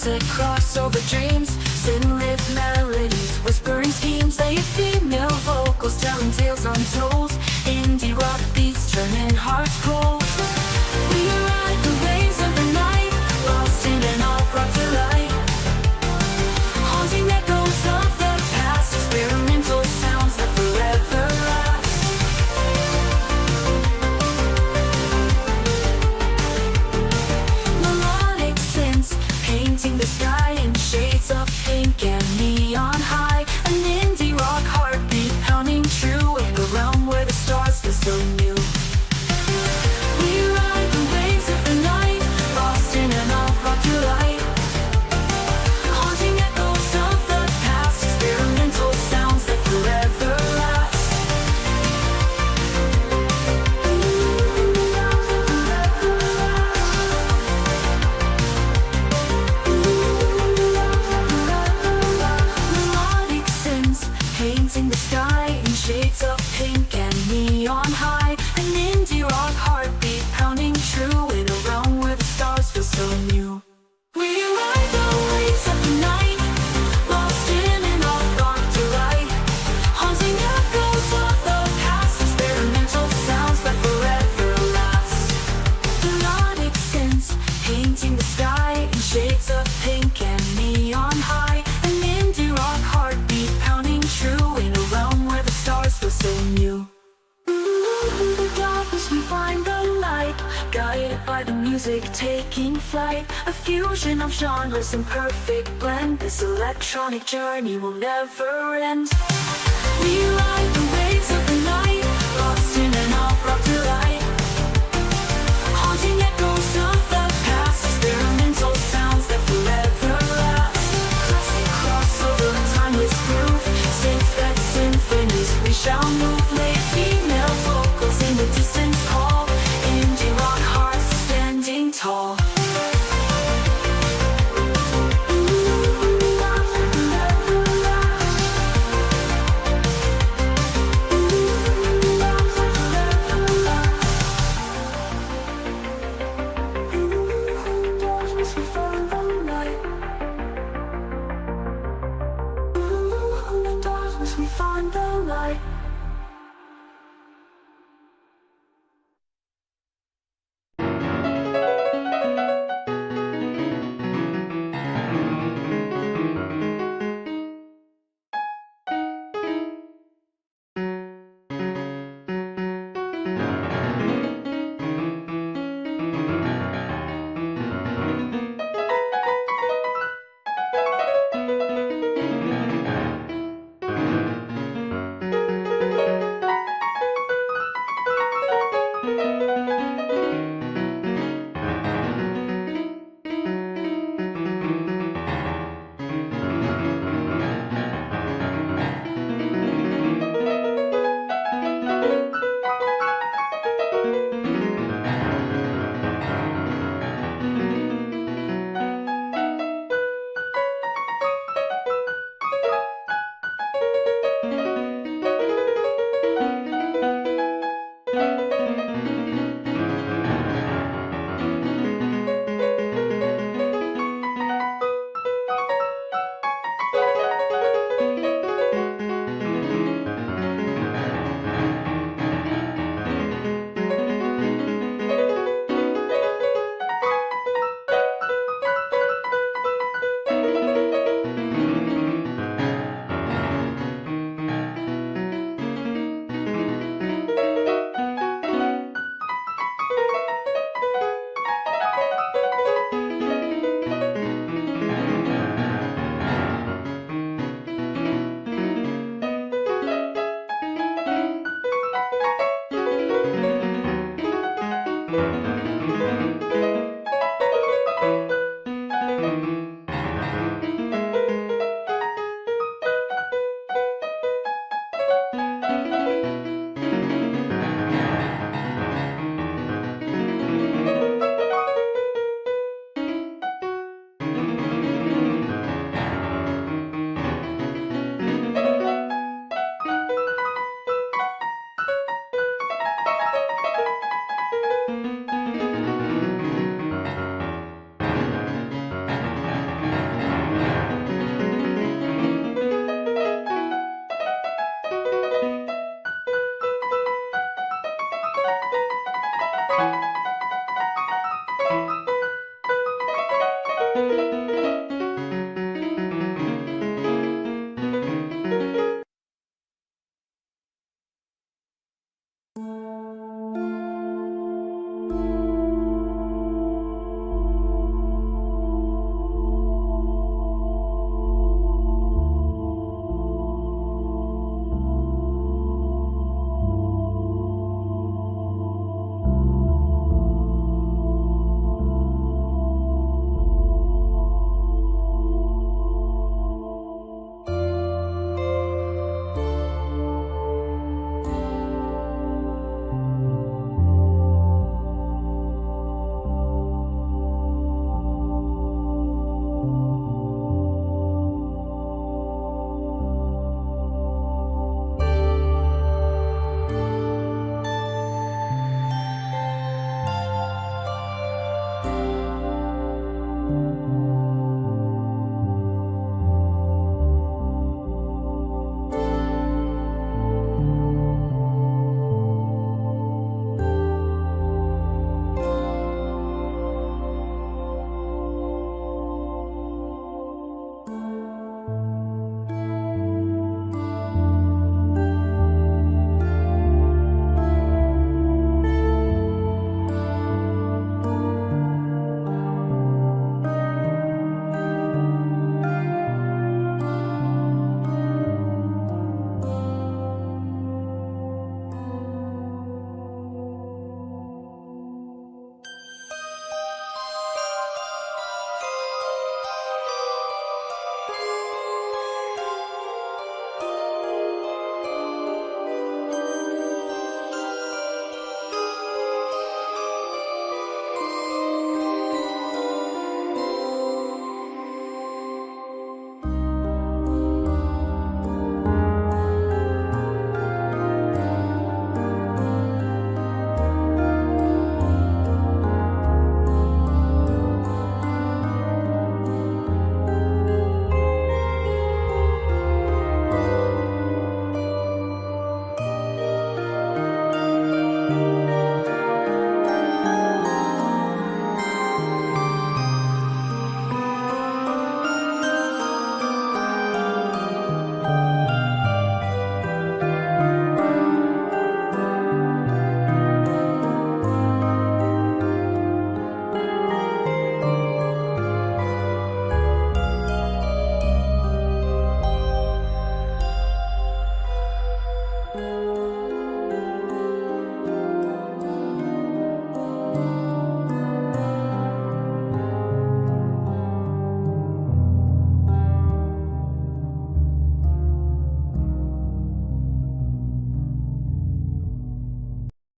classic crossover dreams, sin-lit melodies, whispering schemes, late female vocals telling tales untold, indie rock beats turning hearts cold. We ride the waves of the night, lost in an opera delight, haunting echoes of the past, experimental sounds that forever last. Melodic synths painting the sky in shades of pink and neon high, an indie rock heartbeat pounding true in a realm where the stars feel so new. We ride the waves of the night, lost in an opera delight, haunting echoes of the past, experimental sounds that forever last. Melodic synths painting the sky in shades of pink and neon high, an indie rock heartbeat pounding true in a realm where the stars feel so new. We ride the waves of the night, lost in an all-dark delight, haunting echoes of the past, experimental sounds that forever last. Melodic synths painting the sky in shades of pink and neon high, an indie rock heartbeat pounding true in a realm where the stars feel so new. In the darkness we find the light, guided by the music taking flight, a fusion of genres in perfect blend. This electronic journey will never end. We ride the waves of the night, lost in an opera delight, haunting echoes of the past, experimental sounds that forever last. Classic crossover, timeless groove, synth-fed symphonies, we shall move. Late female vocals in the distance call, indie rock hearts standing tall.